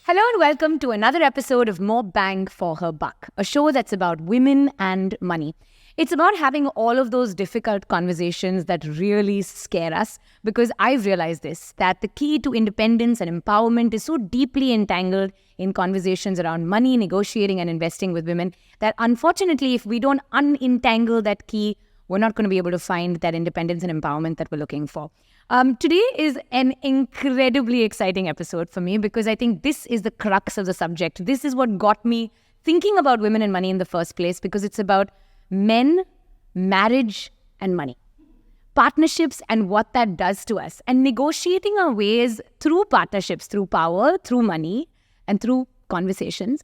Hello and welcome to another episode of More Bang for Her Buck, a show that's about women and money. It's about having all of those difficult conversations that really scare us, because I've realized this, that the key to independence and empowerment is so deeply entangled in conversations around money, negotiating and investing with women, that unfortunately, if we don't unentangle that key, we're not going to be able to find that independence and empowerment that we're looking for. Today is an incredibly exciting episode for me because I think this is the crux of the subject. This is what got me thinking about women and money in the first place, because it's about men, marriage, and money. Partnerships and what that does to us, and negotiating our ways through partnerships, through power, through money, and through conversations.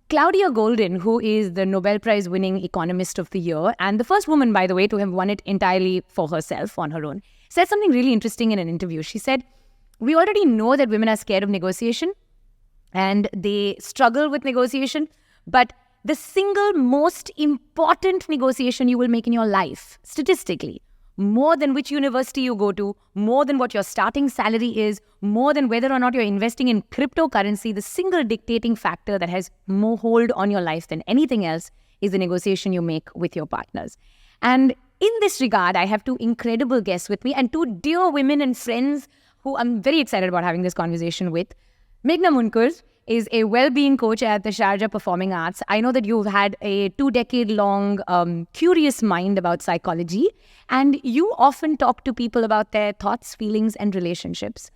Claudia Goldin, who is the Nobel Prize winning economist of the year, and the first woman, by the way, to have won it entirely for herself on her own, said something really interesting in an interview. She said, we already know that women are scared of negotiation and they struggle with negotiation, but the single most important negotiation you will make in your life, statistically, more than which university you go to, more than what your starting salary is, more than whether or not you're investing in cryptocurrency, the single dictating factor that has more hold on your life than anything else is the negotiation you make with your partners. And in this regard, I have two incredible guests with me and two dear women and friends who I'm very excited about having this conversation with. Meghana Mundkur is a well-being coach at the Sharjah Performing Arts. I know that you've had a 2-decade-long curious mind about psychology, and you often talk to people about their thoughts, feelings, and relationships.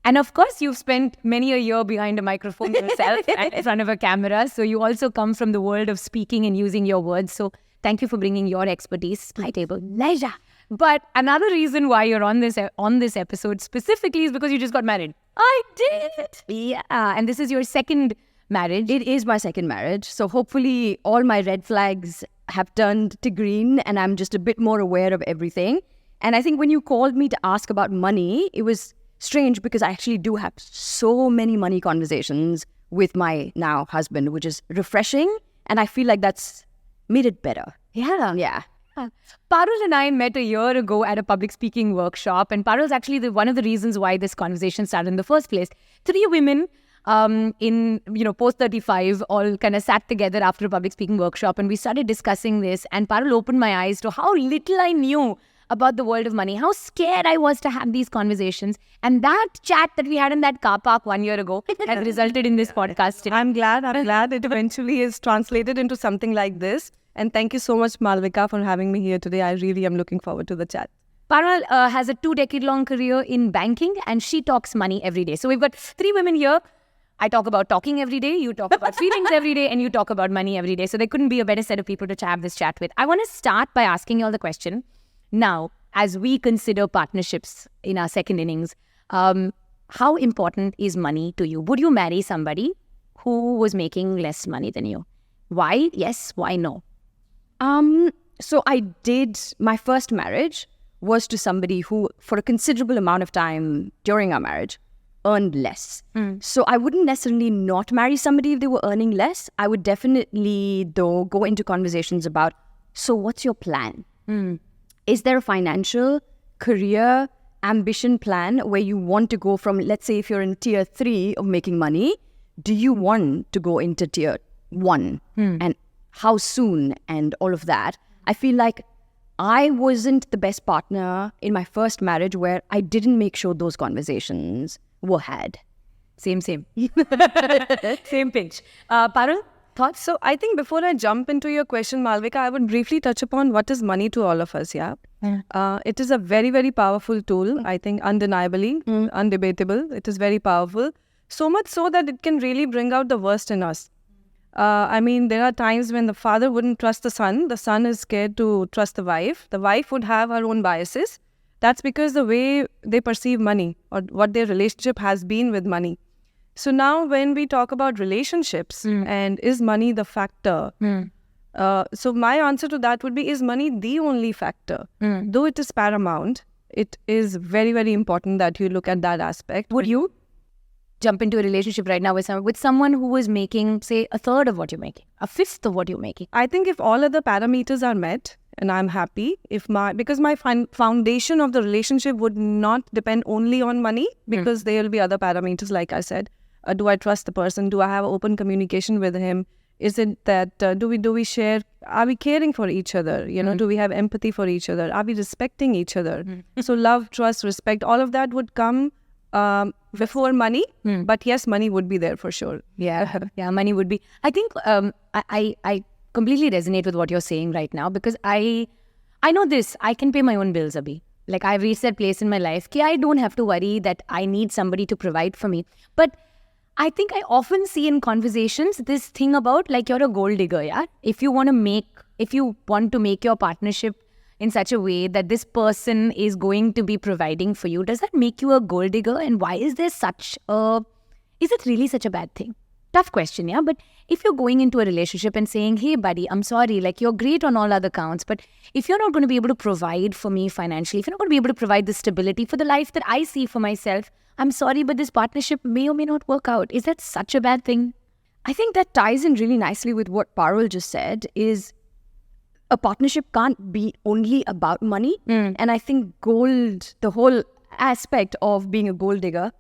And of course, you've spent many a year behind a microphone yourself and in front of a camera, so you also come from the world of speaking and using your words. So thank you for bringing your expertise to my table. Pleasure. But another reason why you're on this episode specifically is because you just got married. I did. Yeah. And this is your second marriage. It is my second marriage. So hopefully all my red flags have turned to green and I'm just a bit more aware of everything. And I think when you called me to ask about money, it was strange because I actually do have so many money conversations with my now husband, which is refreshing. And I feel like that's made it better. Yeah. Parul and I met a year ago at a public speaking workshop, and Parul's actually one of the reasons why this conversation started in the first place. 3 women in post 35 all kind of sat together after a public speaking workshop, and we started discussing this, and Parul opened my eyes to how little I knew about the world of money, how scared I was to have these conversations. And that chat that we had in that car park 1 year ago has resulted in this podcast today. I'm glad it eventually is translated into something like this. And thank you so much, Malvika, for having me here today. I really am looking forward to the chat. Parul has a 2-decade-long career in banking, and she talks money every day. So we've got 3 women here. I talk about talking every day, you talk about feelings every day, and you talk about money every day. So there couldn't be a better set of people to have this chat with. I want to start by asking you all the question. Now, as we consider partnerships in our second innings, how important is money to you? Would you marry somebody who was making less money than you? Why yes, why no? So my first marriage was to somebody who, for a considerable amount of time during our marriage, earned less. So I wouldn't necessarily not marry somebody if they were earning less. I would definitely, though, go into conversations about, so what's your plan? Is there a financial, career, ambition plan where you want to go from, let's say if you're in tier 3 of making money, do you want to go into tier 1? And how soon and all of that. I feel like I wasn't the best partner in my first marriage where I didn't make sure those conversations were had. Same. Same pitch. Parul, thoughts? So I think before I jump into your question, Malvika, I would briefly touch upon what is money to all of us, It is a very, very powerful tool, I think, undeniably, undebatable. It is very powerful. So much so that it can really bring out the worst in us. There are times when the father wouldn't trust the son is scared to trust the wife would have her own biases. That's because the way they perceive money or what their relationship has been with money. So now when we talk about relationships and is money the factor, so my answer to that would be, is money the only factor? Though it is paramount, it is very, very important that you look at that aspect. Would you jump into a relationship right now with someone who is making, say, 1/3 of what you're making, 1/5 of what you're making? I think if all other parameters are met and I'm happy, because my foundation of the relationship would not depend only on money, because there will be other parameters, like I said. Do I trust the person? Do I have open communication with him? Is it that do we share? Are we caring for each other? Do we have empathy for each other? Are we respecting each other? So love, trust, respect, all of that would come before money. But yes, money would be there for sure. Yeah, money would be. I think I completely resonate with what you're saying right now, because I know this. I can pay my own bills, Abhi. Like, I've reached that place in my life that I don't have to worry that I need somebody to provide for me. But I think I often see in conversations this thing about, like, you're a gold digger, yeah? If you want to make your partnership in such a way that this person is going to be providing for you, does that make you a gold digger? And why is there is it really such a bad thing? Tough question, yeah? But if you're going into a relationship and saying, hey, buddy, I'm sorry, like, you're great on all other counts, but if you're not going to be able to provide for me financially, if you're not going to be able to provide the stability for the life that I see for myself, I'm sorry, but this partnership may or may not work out. Is that such a bad thing? I think that ties in really nicely with what Parul just said, is a partnership can't be only about money. And I think the whole aspect of being a gold digger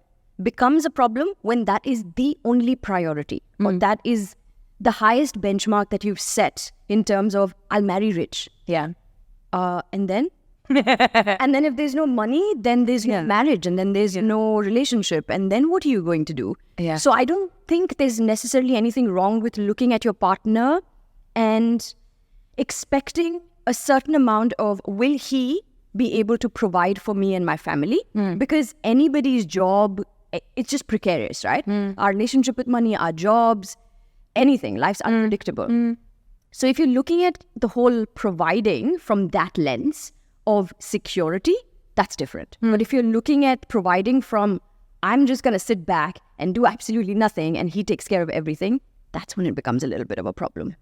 becomes a problem when that is the only priority, or that is the highest benchmark that you've set in terms of, I'll marry rich. Yeah. And then? And then if there's no money, then there's no marriage, and then there's no relationship. And then what are you going to do? Yeah. So I don't think there's necessarily anything wrong with looking at your partner and expecting a certain amount of, will he be able to provide for me and my family? Because anybody's job, it's just precarious, right? Our relationship with money, our jobs, anything. Life's unpredictable. So if you're looking at the whole providing from that lens of security, that's different. But if you're looking at providing from, I'm just going to sit back and do absolutely nothing and he takes care of everything, that's when it becomes a little bit of a problem.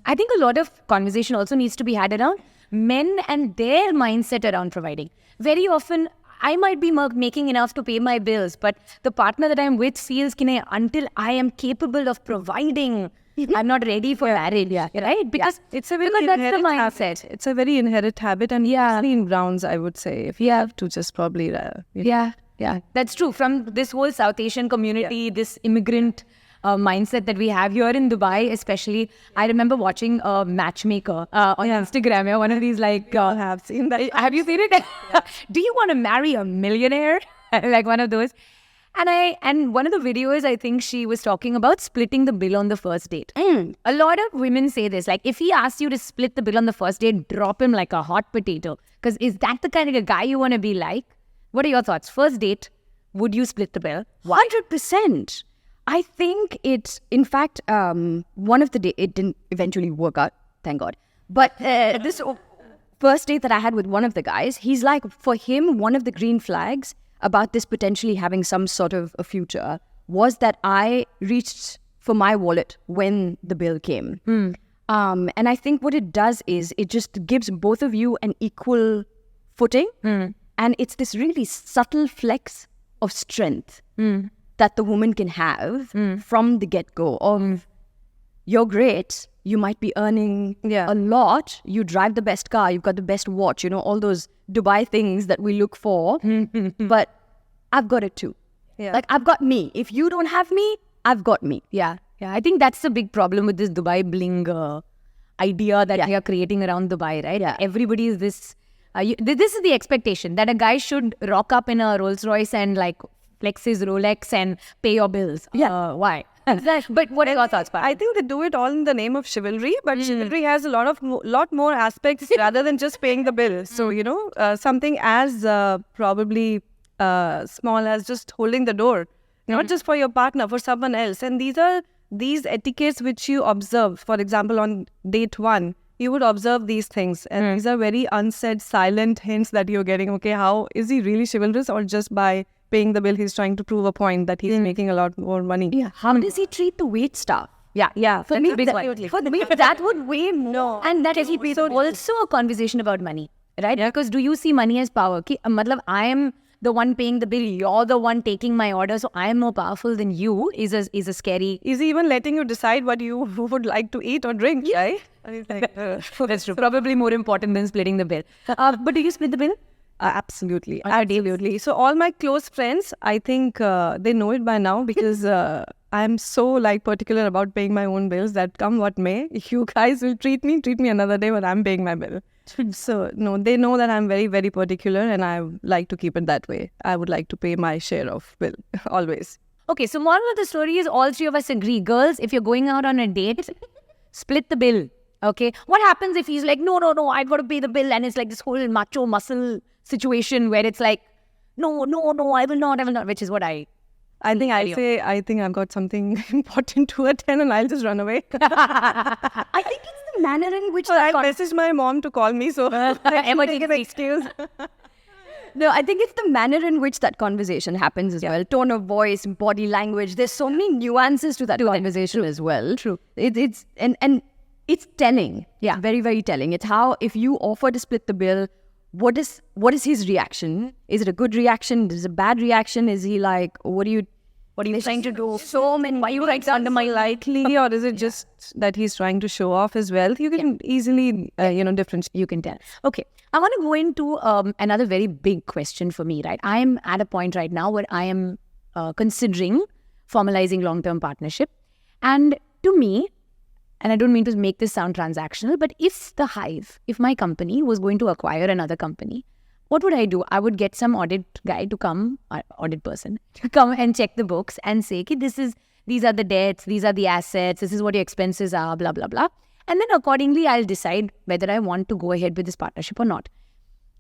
I think a lot of conversation also needs to be had around men and their mindset around providing. Very often, I might be making enough to pay my bills, but the partner that I'm with feels, until I am capable of providing, I'm not ready for marriage, right? Because it's a very that's the inherent mindset. It's a very inherent habit, and in rounds, I would say, if you have to just probably... Yeah, that's true. From this whole South Asian community, this immigrant mindset that we have here in Dubai, especially. I remember watching a matchmaker on Instagram. Yeah, one of these, like, I have seen that. Have you seen it? Do you want to marry a millionaire? Like one of those. And one of the videos, I think she was talking about splitting the bill on the first date. A lot of women say this, like, if he asks you to split the bill on the first date, drop him like a hot potato. Because is that the kind of a guy you want to be like? What are your thoughts? First date, would you split the bill? 100%. I think in fact, one of the days, it didn't eventually work out, thank God. But this first date that I had with one of the guys, he's like, for him, one of the green flags about this potentially having some sort of a future was that I reached for my wallet when the bill came. And I think what it does is it just gives both of you an equal footing. And it's this really subtle flex of strength that the woman can have from the get-go of, you're great, you might be earning a lot, you drive the best car, you've got the best watch, all those Dubai things that we look for, but I've got it too. Like, I've got me. If you don't have me, I've got me. Yeah. I think that's the big problem with this Dubai bling idea that we are creating around Dubai, right? Yeah. Everybody is this... this is the expectation, that a guy should rock up in a Rolls Royce and, like, flex his Rolex and pay your bills. Why? But what are your thoughts, Parul? I think they do it all in the name of chivalry, but chivalry has a lot more aspects rather than just paying the bill. So, something as probably small as just holding the door, not just for your partner, for someone else. And these are these etiquettes which you observe. For example, on date 1, you would observe these things. And these are very unsaid, silent hints that you're getting. Okay, how is he really chivalrous, or just by paying the bill, he's trying to prove a point that he's making a lot more money? Yeah. How does he treat the wait staff? Yeah. For me, that would weigh more. And that is also a conversation about money, right? Yeah. Because do you see money as power? I am the one paying the bill, you're the one taking my order, so I'm more powerful than you is a scary... Is he even letting you decide what you would like to eat or drink, right? And he's like, That's true. Probably more important than splitting the bill. But do you split the bill? absolutely. Absolutely. So all my close friends, I think they know it by now because I'm so particular about paying my own bills that come what may, you guys will treat me another day when I'm paying my bill. So no, they know that I'm very, very particular and I like to keep it that way. I would like to pay my share of bill always. Okay, so moral of the story is all three of us agree. Girls, if you're going out on a date, split the bill. Okay, what happens if he's like, no, I've got to pay the bill, and it's like this whole macho muscle situation where it's like, no, I will not, which is what I think I think I've got something important to attend and I'll just run away. I think it's the manner in which I messaged my mom to call me, so emergency excuse. No, I think it's the manner in which that conversation happens as well. Tone of voice, body language. There's so many nuances to that conversation as well. True. It's telling. Yeah. It's very, very telling. It's how, if you offer to split the bill, what is his reaction? Is it a good reaction? Is it a bad reaction? Is he like, what are you trying to do? So many, why you like under my lightly, or is it just that he's trying to show off his wealth? You can easily, differentiate. You can tell. Okay. I want to go into another very big question for me, right? I am at a point right now where I am considering formalizing long-term partnership. And to me, and I don't mean to make this sound transactional, but if my company was going to acquire another company, what would I do? I would get some audit guy to come, audit person, to come and check the books and say, okay, these are the debts, these are the assets, this is what your expenses are, blah, blah, blah. And then accordingly, I'll decide whether I want to go ahead with this partnership or not.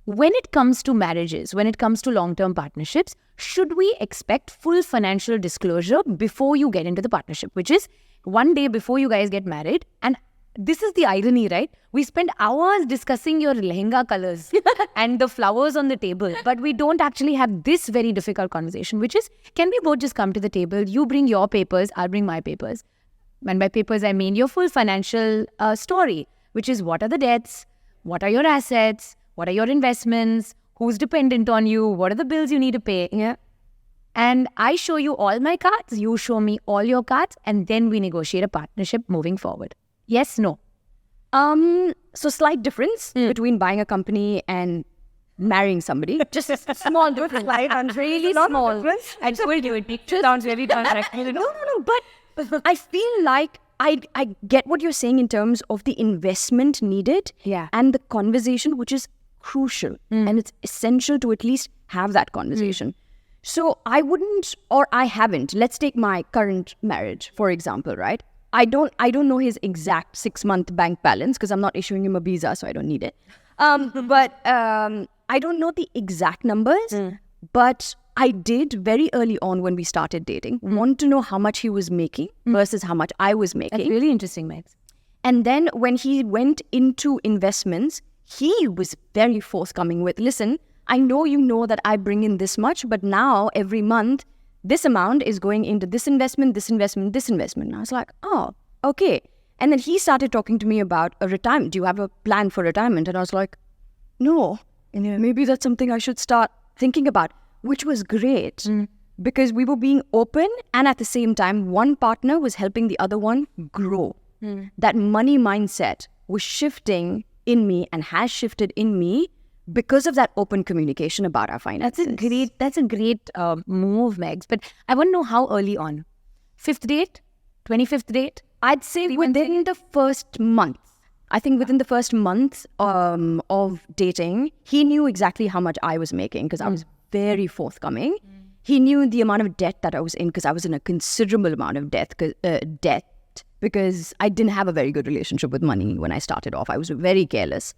When it comes to marriages, when it comes to long-term partnerships, should we expect full financial disclosure before you get into the partnership, which is one day before you guys get married? And this is the irony, right? We spend hours discussing your lehenga colors and the flowers on the table, but we don't actually have this very difficult conversation, which is, can we both just come to the table? You bring your papers, I'll bring my papers. And by papers, I mean your full financial story, which is what are the debts, what are your assets, what are your investments, who's dependent on you, what are the bills you need to pay. Yeah. And I show you all my cards, you show me all your cards, and then we negotiate a partnership moving forward. Yes, no? So slight difference between buying a company and marrying somebody. Just a small difference. Really small. I told you, it sounds very direct. No, but I feel like I get what you're saying in terms of the investment needed and the conversation, which is crucial. And it's essential to at least have that conversation. So I wouldn't, or I haven't. Let's take my current marriage, for example, right? I don't know his exact 6-month bank balance because I'm not issuing him a visa, so I don't need it. But I don't know the exact numbers, but I did very early on when we started dating want to know how much he was making versus how much I was making. That's really interesting, Megs. And then when he went into investments, he was very forthcoming with, listen, I know you know that I bring in this much, but now every month, this amount is going into this investment, this investment, this investment. And I was like, oh, okay. And then he started talking to me about a retirement. Do you have a plan for retirement? And I was like, no. And maybe that's something I should start thinking about, which was great because we were being open and at the same time, one partner was helping the other one grow. That money mindset was shifting in me and has shifted in me because of that open communication about our finances. That's a great move, Megs. But I want to know how early on. 5th date? 25th date? I'd say within the first month. I think within the first month of dating, he knew exactly how much I was making because I was very forthcoming. He knew the amount of debt that I was in because I was in a considerable amount of debt because I didn't have a very good relationship with money when I started off. I was very careless.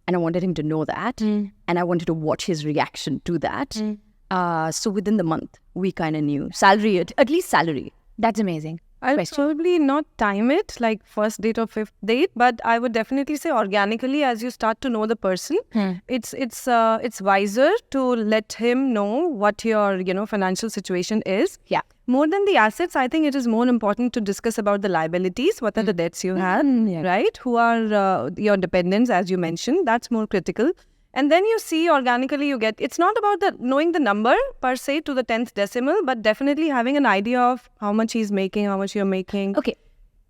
And I wanted him to know that. And I wanted to watch his reaction to that. So within the month, we kind of knew. Salary, at least salary. That's amazing. I'll probably not time it like first date or 5th date, but I would definitely say organically as you start to know the person, it's wiser to let him know what your financial situation is. Yeah. More than the assets, I think it is more important to discuss about the liabilities. What are the debts you have, right? Who are your dependents, as you mentioned? That's more critical. And then you see organically you get, it's not about knowing the number per se to the 10th decimal, but definitely having an idea of how much he's making, how much you're making. Okay.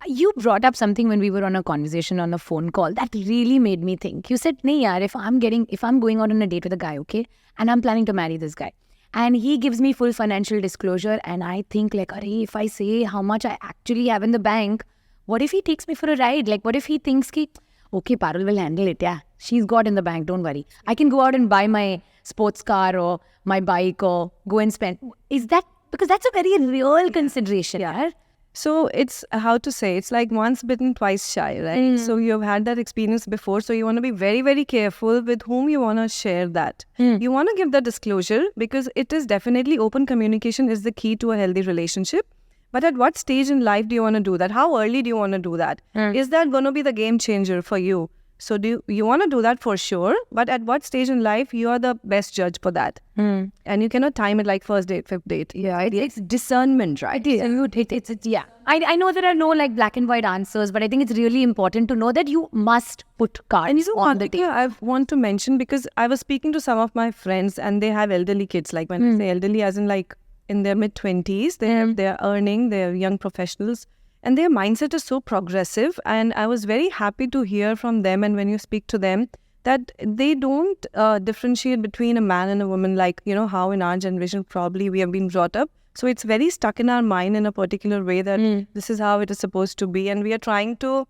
You brought up something when we were on a conversation on a phone call that really made me think. You said, "Nee yaar, if I'm going out on a date with a guy, okay, and I'm planning to marry this guy, and he gives me full financial disclosure, and I think like, arey, if I say how much I actually have in the bank, what if he takes me for a ride? Like, what if he thinks ki, okay, Parul will handle it, yeah, she's got in the bank, don't worry. I can go out and buy my sports car or my bike or go and spend." Is that, because that's a very real consideration, yeah. So it's, how to say, it's like once bitten, twice shy, right? So you've had that experience before. So you want to be very, very careful with whom you want to share that. You want to give the disclosure because it is definitely open communication is the key to a healthy relationship. But at what stage in life do you want to do that? How early do you want to do that? Is that going to be the game changer for you? So do you want to do that for sure? But at what stage in life you are the best judge for that? And you cannot time it like first date, fifth date. Yeah, it's discernment, right? Yeah. I know there are no like black and white answers, but I think it's really important to know that you must put cards on the table. I want to mention, because I was speaking to some of my friends and they have elderly kids. Like when I say elderly, as in like in their mid-20s, they're earning, they're young professionals. And their mindset is so progressive. And I was very happy to hear from them. And when you speak to them, that they don't differentiate between a man and a woman, like, you know, how in our generation probably we have been brought up. So it's very stuck in our mind in a particular way that this is how it is supposed to be. And we are trying to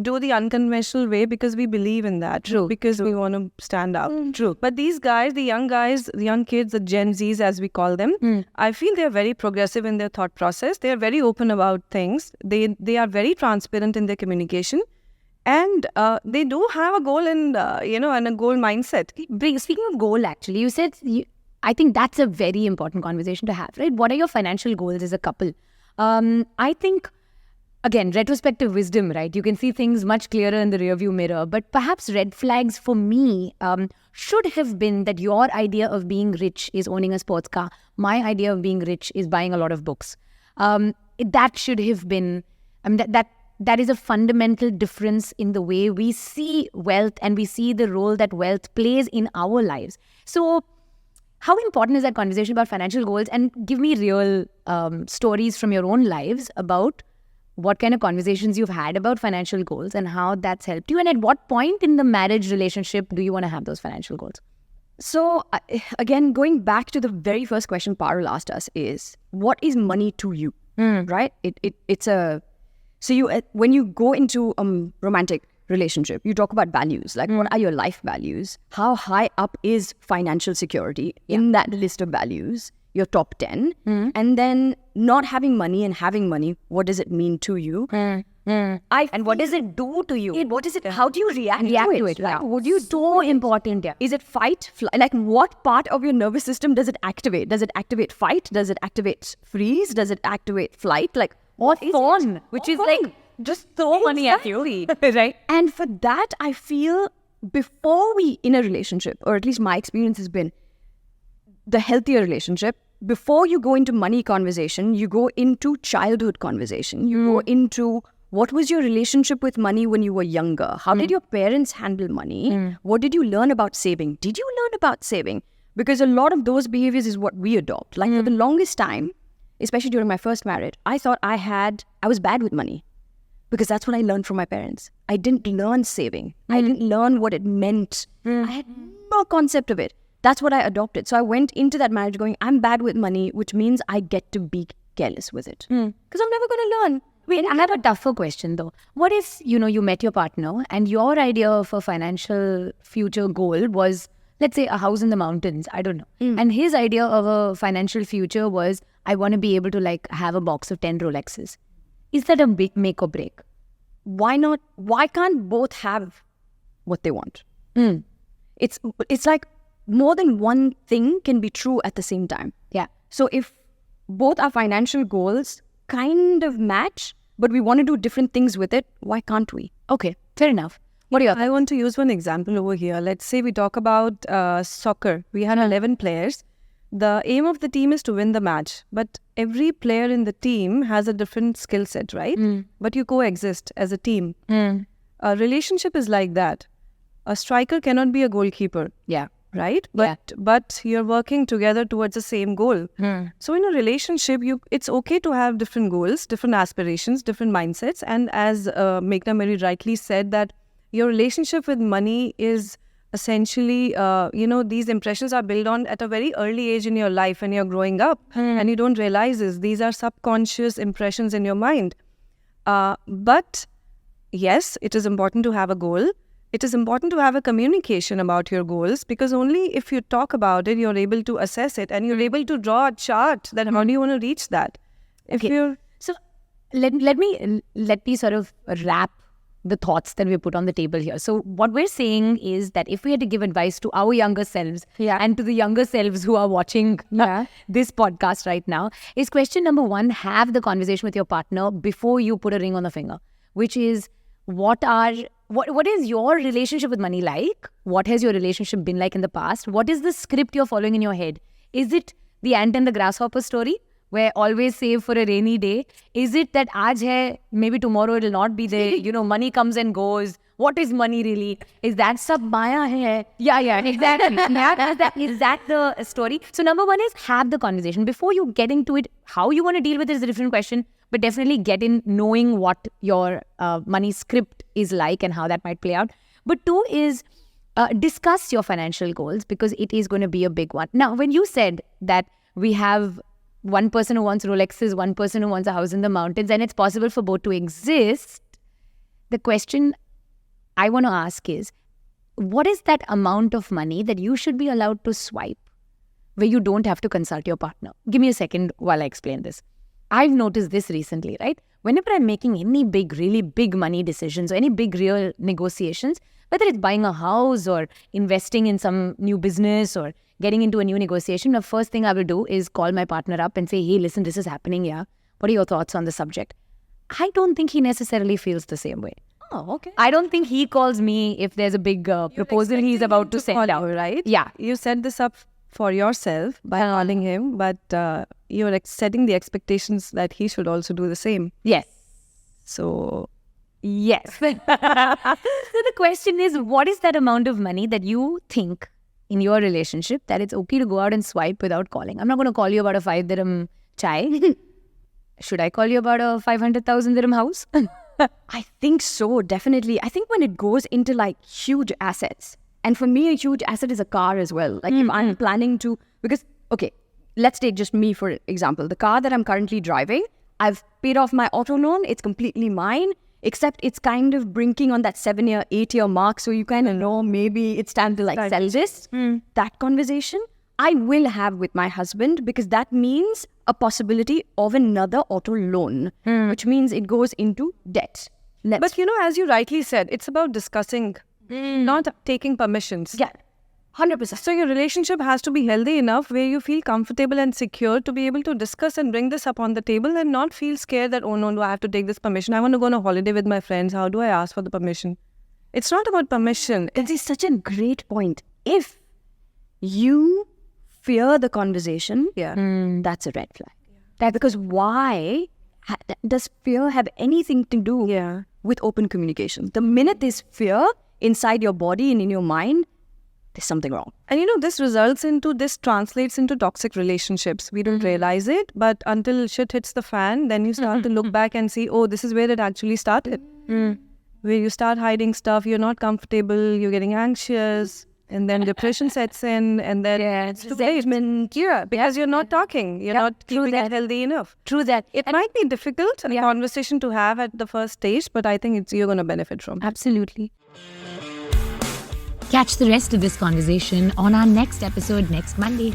do the unconventional way because we believe in that. Because we want to stand out. But these guys, the young kids, the Gen Zs as we call them, I feel they are very progressive in their thought process. They are very open about things. They are very transparent in their communication. And they do have a goal and a goal mindset. Speaking of goal, actually, you said, I think that's a very important conversation to have, right? What are your financial goals as a couple? I think, again, retrospective wisdom, right? You can see things much clearer in the rearview mirror. But perhaps red flags for me should have been that your idea of being rich is owning a sports car. My idea of being rich is buying a lot of books. That should have been, I mean, that is a fundamental difference in the way we see wealth and we see the role that wealth plays in our lives. So how important is that conversation about financial goals? And give me real stories from your own lives about what kind of conversations you've had about financial goals and how that's helped you. And at what point in the marriage relationship do you want to have those financial goals? So again, going back to the very first question Parul asked us is, what is money to you, right? So when you go into a romantic relationship, you talk about values, like what are your life values? How high up is financial security in that list of values? Your top 10, and then not having money and having money, what does it mean to you? And what does it do to you? What is it? How do you react to it? Right? Yeah. Would you so important? Yeah. Is it fight? Like what part of your nervous system does it activate? Does it activate fight? Does it activate freeze? Does it activate flight? Like what is fawn, which is like just throw money at you, right? And for that, I feel before we in a relationship, or at least my experience has been, the healthier relationship, before you go into money conversation, you go into childhood conversation. You go into what was your relationship with money when you were younger? How did your parents handle money? What did you learn about saving? Did you learn about saving? Because a lot of those behaviors is what we adopt. Like for the longest time, especially during my first marriage, I thought I was bad with money because that's what I learned from my parents. I didn't learn saving. I didn't learn what it meant. I had no concept of it. That's what I adopted. So I went into that marriage going, I'm bad with money, which means I get to be careless with it. Because I'm never going to learn. Wait, I have a tougher question though. What if, you met your partner and your idea of a financial future goal was, let's say, a house in the mountains, I don't know. And his idea of a financial future was, I want to be able to like have a box of 10 Rolexes. Is that a big make or break? Why not? Why can't both have what they want? It's like more than one thing can be true at the same time. Yeah. So if both our financial goals kind of match, but we want to do different things with it, why can't we? Okay, fair enough. What are your I want to use one example over here. Let's say we talk about soccer. We had 11 players. The aim of the team is to win the match. But every player in the team has a different skill set, right? But you coexist as a team. A relationship is like that. a striker cannot be a goalkeeper. Yeah. Right? But you're working together towards the same goal. So in a relationship, it's okay to have different goals, different aspirations, different mindsets. And as Meghna Mary rightly said, that your relationship with money is essentially, these impressions are built on at a very early age in your life when you're growing up. And you don't realize this. These are subconscious impressions in your mind. But yes, it is important to have a goal. It is important to have a communication about your goals, because only if you talk about it, you're able to assess it and you're able to draw a chart that how do you want to reach that. So let me sort of wrap the thoughts that we put on the table here. So what we're saying is that if we had to give advice to our younger selves and to the younger selves who are watching this podcast right now, is question number 1, have the conversation with your partner before you put a ring on the finger, which is what is your relationship with money like? What has your relationship been like in the past? What is the script you're following in your head? Is it the ant and the grasshopper story, where always save for a rainy day? Is it that aaj hai, maybe tomorrow it will not be there? Money comes and goes. What is money really? Is that sab maya hai? Yeah, exactly. Is that the story? So number 1 is have the conversation. Before you get into it, how you want to deal with it is a different question. But definitely get in knowing what your money script is like and how that might play out. But 2 is discuss your financial goals, because it is going to be a big one. Now, when you said that we have one person who wants Rolexes, one person who wants a house in the mountains, and it's possible for both to exist, the question I want to ask is, what is that amount of money that you should be allowed to swipe where you don't have to consult your partner? Give me a second while I explain this. I've noticed this recently, right? Whenever I'm making any really big money decisions or any big real negotiations, whether it's buying a house or investing in some new business or getting into a new negotiation, the first thing I will do is call my partner up and say, hey, listen, this is happening, yeah? What are your thoughts on the subject? I don't think he necessarily feels the same way. Oh, okay. I don't think he calls me if there's a big proposal he's about to send out, right? Yeah. You set this up for yourself by calling him, but you're setting the expectations that he should also do the same. Yes. So, yes. So the question is, what is that amount of money that you think in your relationship that it's okay to go out and swipe without calling? I'm not going to call you about a 5 dirham chai. Should I call you about a 500,000 dirham house? I think so, definitely. I think when it goes into like huge assets, and for me, a huge asset is a car as well. Like if I'm planning to, because, okay, let's take just me for example. The car that I'm currently driving, I've paid off my auto loan. It's completely mine, except it's kind of brinking on that 7-year, 8-year mark. So you kind of know maybe it's time to like sell this. That conversation I will have with my husband, because that means a possibility of another auto loan, which means it goes into debt. But as you rightly said, it's about discussing, not taking permissions. Yeah, 100%. So your relationship has to be healthy enough where you feel comfortable and secure to be able to discuss and bring this up on the table and not feel scared that, oh no, do I have to take this permission? I want to go on a holiday with my friends. How do I ask for the permission? It's not about permission. That is such a great point. If you fear the conversation, that's a red flag. That because why does fear have anything to do with open communication? The minute there's fear inside your body and in your mind, there's something wrong. And this translates into toxic relationships. We don't realize it, but until shit hits the fan, then you start to look back and see, oh, this is where it actually started. Where you start hiding stuff, you're not comfortable, you're getting anxious, and then depression sets in, and then it's resentment. Because you're not talking, you're not keeping it healthy enough. True that. It might be difficult, a conversation to have at the first stage, but I think you're going to benefit from. Absolutely. Catch the rest of this conversation on our next episode next Monday.